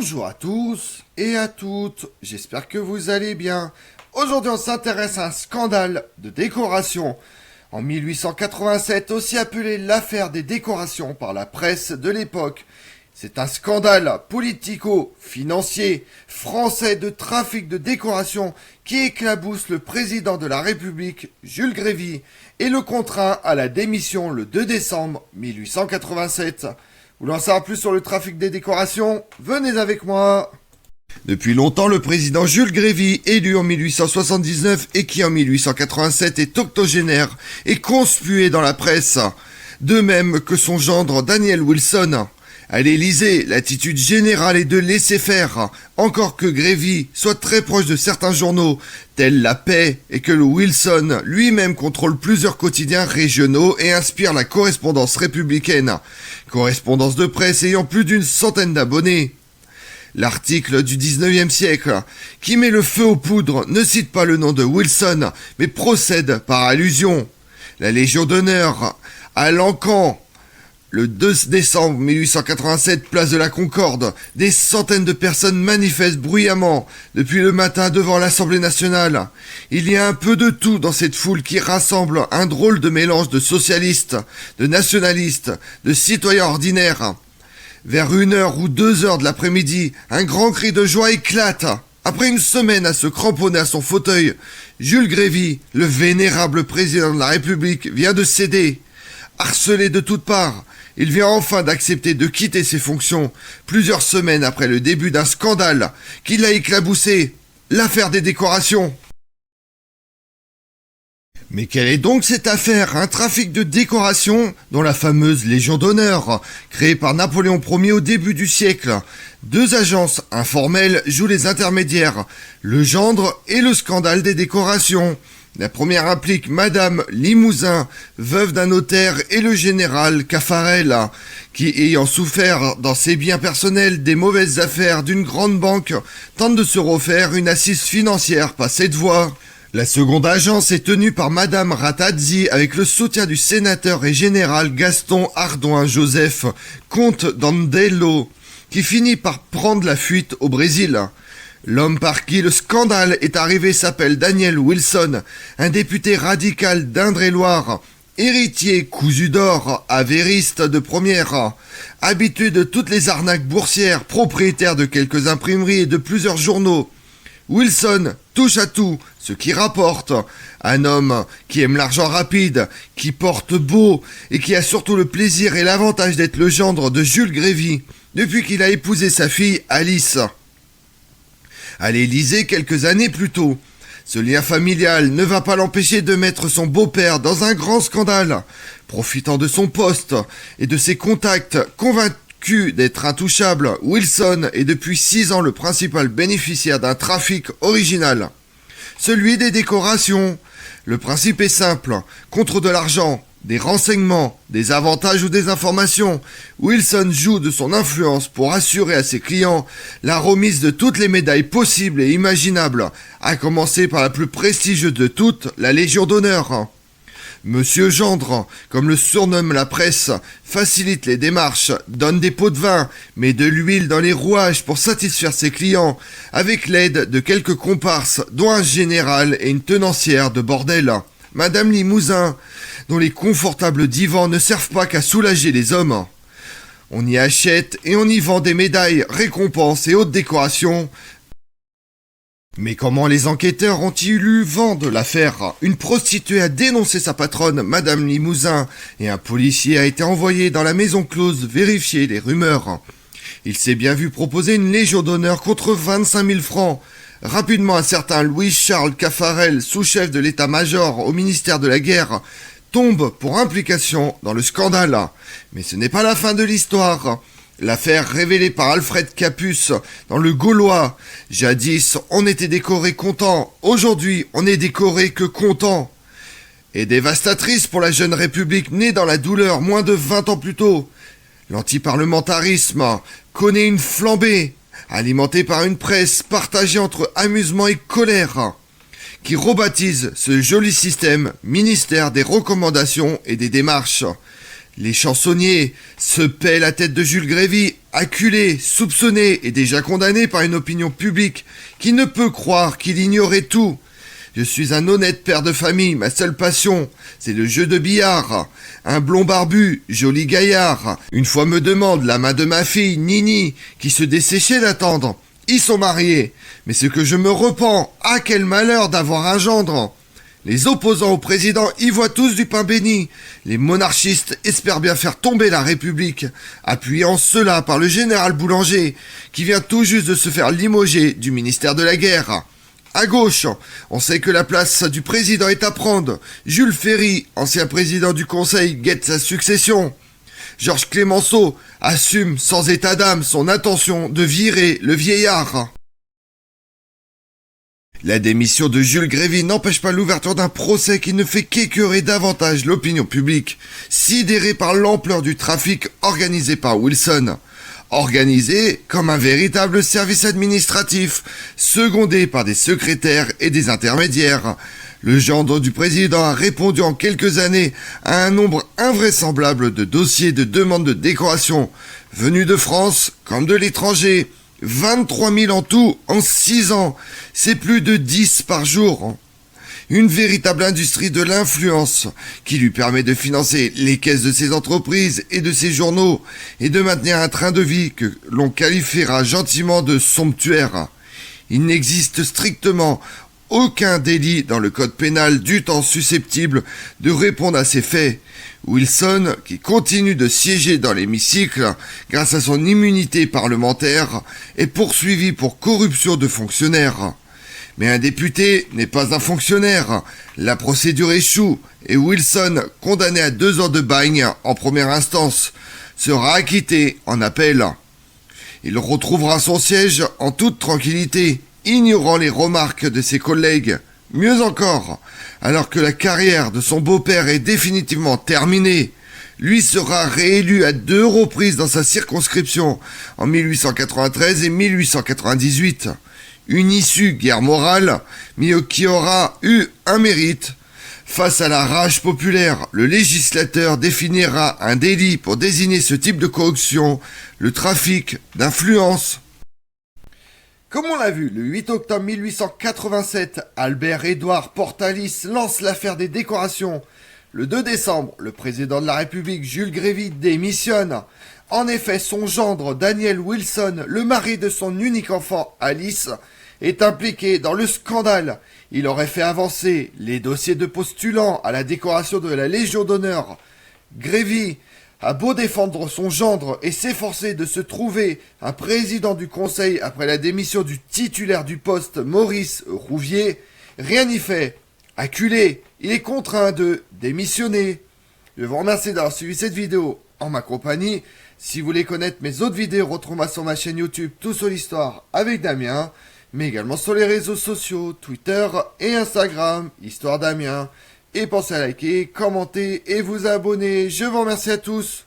Bonjour à tous et à toutes, j'espère que vous allez bien. Aujourd'hui on s'intéresse à un scandale de décoration. En 1887, aussi appelé l'affaire des décorations par la presse de l'époque. C'est un scandale politico-financier français de trafic de décoration qui éclabousse le président de la République, Jules Grévy, et le contraint à la démission le 2 décembre 1887. Vous voulez en savoir plus sur le trafic des décorations? Venez avec moi. Depuis longtemps, le président Jules Grévy, élu en 1879 et qui en 1887 est octogénaire, est conspué dans la presse. De même que son gendre Daniel Wilson. À l'Élysée, l'attitude générale est de laisser faire, encore que Grévy soit très proche de certains journaux, tels La Paix, et que le Wilson lui-même contrôle plusieurs quotidiens régionaux et inspire la correspondance républicaine, correspondance de presse ayant plus d'une centaine d'abonnés. L'article du 19e siècle, qui met le feu aux poudres, ne cite pas le nom de Wilson, mais procède par allusion. La Légion d'honneur, à Lancan, le 2 décembre 1887, place de la Concorde, des centaines de personnes manifestent bruyamment depuis le matin devant l'Assemblée nationale. Il y a un peu de tout dans cette foule qui rassemble un drôle de mélange de socialistes, de nationalistes, de citoyens ordinaires. Vers 1h ou 2h de l'après-midi, un grand cri de joie éclate. Après une semaine à se cramponner à son fauteuil, Jules Grévy, le vénérable président de la République, vient de céder. Harcelé de toutes parts, il vient enfin d'accepter de quitter ses fonctions, plusieurs semaines après le début d'un scandale qui l'a éclaboussé, l'affaire des décorations. Mais quelle est donc cette affaire? Un trafic de décorations dont la fameuse Légion d'honneur, créée par Napoléon Ier au début du siècle. Deux agences informelles jouent les intermédiaires, le gendre et le scandale des décorations. La première implique Madame Limousin, veuve d'un notaire, et le général Caffarel, qui, ayant souffert dans ses biens personnels des mauvaises affaires d'une grande banque, tente de se refaire une assise financière par cette voie. La seconde agence est tenue par Madame Ratazzi avec le soutien du sénateur et général Gaston Ardouin Joseph, comte d'Andello, qui finit par prendre la fuite au Brésil. L'homme par qui le scandale est arrivé s'appelle Daniel Wilson, un député radical d'Indre-et-Loire, héritier cousu d'or, avériste de première, habitué de toutes les arnaques boursières, propriétaire de quelques imprimeries et de plusieurs journaux. Wilson touche à tout, ce qui rapporte. Un homme qui aime l'argent rapide, qui porte beau et qui a surtout le plaisir et l'avantage d'être le gendre de Jules Grévy, depuis qu'il a épousé sa fille Alice. À l'Élysée quelques années plus tôt. Ce lien familial ne va pas l'empêcher de mettre son beau-père dans un grand scandale. Profitant de son poste et de ses contacts, convaincu d'être intouchable, Wilson est depuis 6 ans le principal bénéficiaire d'un trafic original. Celui des décorations. Le principe est simple, contre de l'argent, des renseignements, des avantages ou des informations, Wilson joue de son influence pour assurer à ses clients la remise de toutes les médailles possibles et imaginables, à commencer par la plus prestigieuse de toutes, la Légion d'honneur. Monsieur Gendre, comme le surnomme la presse, facilite les démarches, donne des pots de vin, met de l'huile dans les rouages pour satisfaire ses clients, avec l'aide de quelques comparses, dont un général et une tenancière de bordel. Madame Limousin, dont les confortables divans ne servent pas qu'à soulager les hommes. On y achète et on y vend des médailles, récompenses et autres décorations. Mais comment les enquêteurs ont-ils eu vent de l'affaire? Une prostituée a dénoncé sa patronne, Madame Limousin, et un policier a été envoyé dans la maison close vérifier les rumeurs. Il s'est bien vu proposer une légion d'honneur contre 25 000 francs. Rapidement, un certain Louis-Charles Caffarel, sous-chef de l'état-major au ministère de la Guerre, tombe pour implication dans le scandale. Mais ce n'est pas la fin de l'histoire. L'affaire révélée par Alfred Capus dans Le Gaulois. Jadis, on était décoré content. Aujourd'hui, on n'est décoré que content. Et dévastatrice pour la jeune République née dans la douleur moins de 20 ans plus tôt. L'antiparlementarisme connaît une flambée, alimentée par une presse partagée entre amusement et colère, qui rebaptise ce joli système ministère des recommandations et des démarches. Les chansonniers se paient la tête de Jules Grévy, acculé, soupçonné et déjà condamné par une opinion publique qui ne peut croire qu'il ignorait tout. Je suis un honnête père de famille, ma seule passion, c'est le jeu de billard. Un blond barbu, joli gaillard. Une fois me demande la main de ma fille, Nini, qui se desséchait d'attendre. Ils sont mariés, mais ce que je me repens, ah quel malheur d'avoir un gendre. Les opposants au président y voient tous du pain béni. Les monarchistes espèrent bien faire tomber la République, appuyés en cela par le général Boulanger, qui vient tout juste de se faire limoger du ministère de la Guerre. À gauche, on sait que la place du président est à prendre. Jules Ferry, ancien président du Conseil, guette sa succession. Georges Clemenceau assume sans état d'âme son intention de virer le vieillard. La démission de Jules Grévy n'empêche pas l'ouverture d'un procès qui ne fait qu'écœurer davantage l'opinion publique, sidérée par l'ampleur du trafic organisé par Wilson. Organisé comme un véritable service administratif, secondé par des secrétaires et des intermédiaires. Le gendre du président a répondu en quelques années à un nombre invraisemblable de dossiers de demande de décoration, venus de France comme de l'étranger. 23 000 en tout en 6 ans, c'est plus de 10 par jour. Une véritable industrie de l'influence qui lui permet de financer les caisses de ses entreprises et de ses journaux et de maintenir un train de vie que l'on qualifiera gentiment de somptuaire. Il n'existe strictement aucun délit dans le code pénal du temps susceptible de répondre à ces faits. Wilson, qui continue de siéger dans l'hémicycle grâce à son immunité parlementaire, est poursuivi pour corruption de fonctionnaires. Mais un député n'est pas un fonctionnaire. La procédure échoue et Wilson, condamné à 2 ans de bagne en première instance, sera acquitté en appel. Il retrouvera son siège en toute tranquillité, ignorant les remarques de ses collègues. Mieux encore, alors que la carrière de son beau-père est définitivement terminée, lui sera réélu à 2 reprises dans sa circonscription, en 1893 et 1898. Une issue guerre morale, mais qui aura eu un mérite. Face à la rage populaire, le législateur définira un délit pour désigner ce type de corruption, le trafic d'influence. Comme on l'a vu, le 8 octobre 1887, Albert-Édouard Portalis lance l'affaire des décorations. Le 2 décembre, le président de la République, Jules Grévy, démissionne. En effet, son gendre, Daniel Wilson, le mari de son unique enfant, Alice, est impliqué dans le scandale. Il aurait fait avancer les dossiers de postulants à la décoration de la Légion d'honneur. Grévy a beau défendre son gendre et s'efforcer de se trouver un président du Conseil après la démission du titulaire du poste, Maurice Rouvier, rien n'y fait. Acculé, il est contraint de démissionner. Je vous remercie d'avoir suivi cette vidéo en ma compagnie. Si vous voulez connaître mes autres vidéos, retrouvez-moi sur ma chaîne YouTube Tout sur l'Histoire avec Damien, mais également sur les réseaux sociaux, Twitter et Instagram, Histoire Damien. Et pensez à liker, commenter et vous abonner. Je vous remercie à tous.